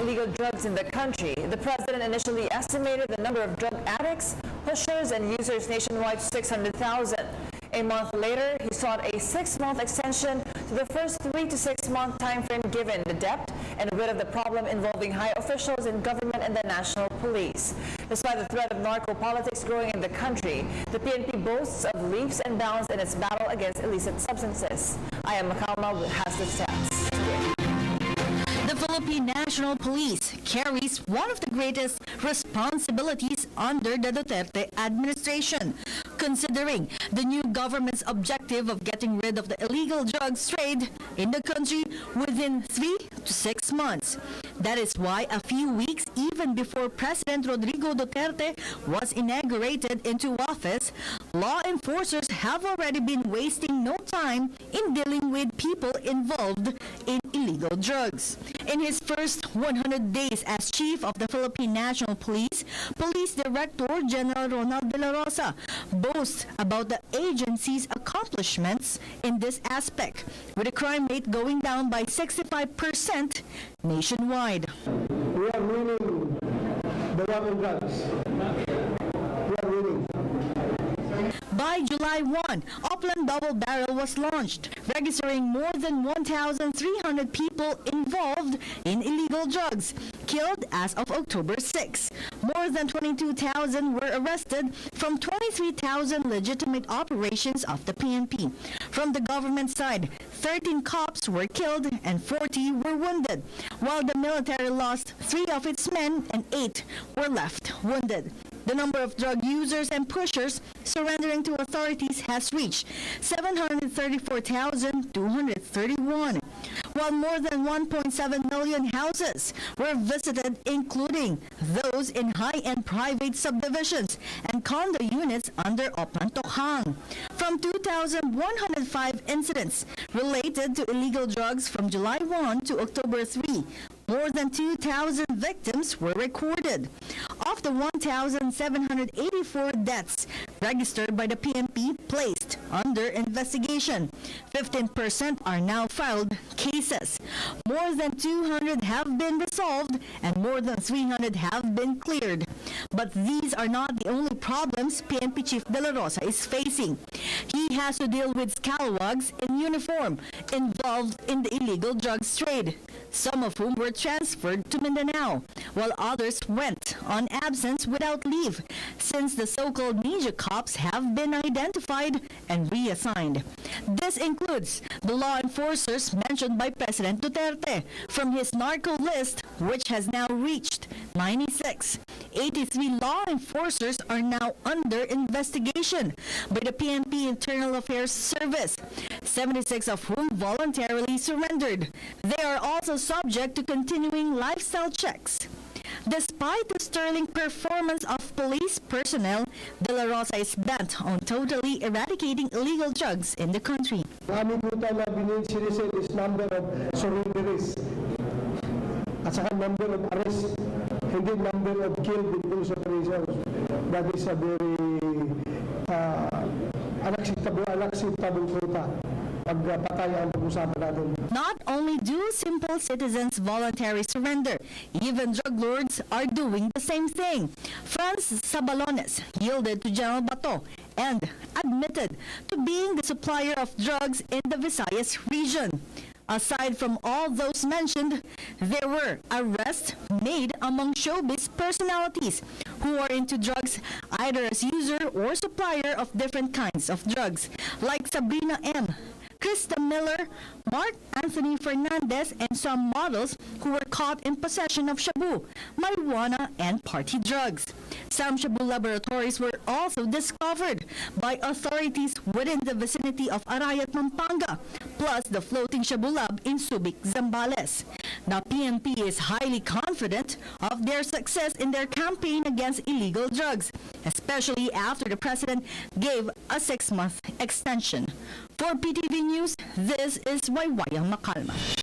illegal drugs in the country. The president initially estimated the number of drug addicts, pushers, and users nationwide to 600,000. A month later, he sought a 6-month extension to the first 3 to 6 month time frame given the depth and width of the problem involving high officials in government and the national police. Despite the threat of narco-politics growing in the country, the PNP boasts of leaps and bounds in its battle against illicit substances. I am Makalma has the stats. The Philippine National Police carries one of the greatest responsibilities under the Duterte administration, considering the new government's objective of getting rid of the illegal drugs trade in the country within 3 to 6 months. That is why a few weeks even before President Rodrigo Duterte was inaugurated into office, law enforcers have already been wasting no time in dealing with people involved in illegal drugs. In his first 100 days as Chief of the Philippine National Police, Police Director General Ronald De La Rosa boasts about the agency's accomplishments in this aspect, with the crime rate going down by 65% nationwide. We are winning the war on drugs. We are winning. By July 1, Upland Double Barrel was launched, registering more than 1,300 people involved in illegal drugs, killed as of October 6. More than 22,000 were arrested from 23,000 legitimate operations of the PNP. From the government side, 13 cops were killed and 40 were wounded, while the military lost 3 of its men and 8 were left wounded. The number of drug users and pushers surrendering to authorities has reached 734,231, while more than 1.7 million houses were visited, including those in high-end private subdivisions and condo units under Oplan Tokhang. From 2,105 incidents related to illegal drugs from July 1 to October 3, more than 2,000 victims were recorded. Of the 1,784 deaths registered by the PNP placed under investigation, 15% are now filed cases. More than 200 have been resolved and more than 300 have been cleared. But these are not the only problems PNP Chief De La Rosa is facing. He has to deal with scalawags in uniform involved in the illegal drugs trade, some of whom were transferred to Mindanao, while others went on absence without leave, since the so-called media cops have been identified and reassigned. This includes the law enforcers mentioned by President Duterte from his narco list, which has now reached 96. 83 law enforcers are now under investigation by the PNP Internal Affairs Service, 76 of whom voluntarily surrendered. They are also subject to continuing lifestyle checks. Despite the sterling performance of police personnel, De La Rosa is bent on totally eradicating illegal drugs in the country. Aming brutal na sinisil is number of surrenderies at saka number of arrests, hindi number of killed in police operations. That is a very unacceptable quota. Not only do simple citizens voluntarily surrender, even drug lords are doing the same thing. Franz Sabalones yielded to General Bato and admitted to being the supplier of drugs in the Visayas region. Aside from all those mentioned, there were arrests made among showbiz personalities who are into drugs either as user or supplier of different kinds of drugs, like Sabrina M., Krista Miller, Mark Anthony Fernandez, and some models who were caught in possession of shabu, marijuana, and party drugs. Some shabu laboratories were also discovered by authorities within the vicinity of Arayat, Pampanga, plus the floating shabu lab in Subic, Zambales. The PNP is highly confident of their success in their campaign against illegal drugs, especially after the president gave a 6-month extension. For PTV News, this is Waywayang Makalma.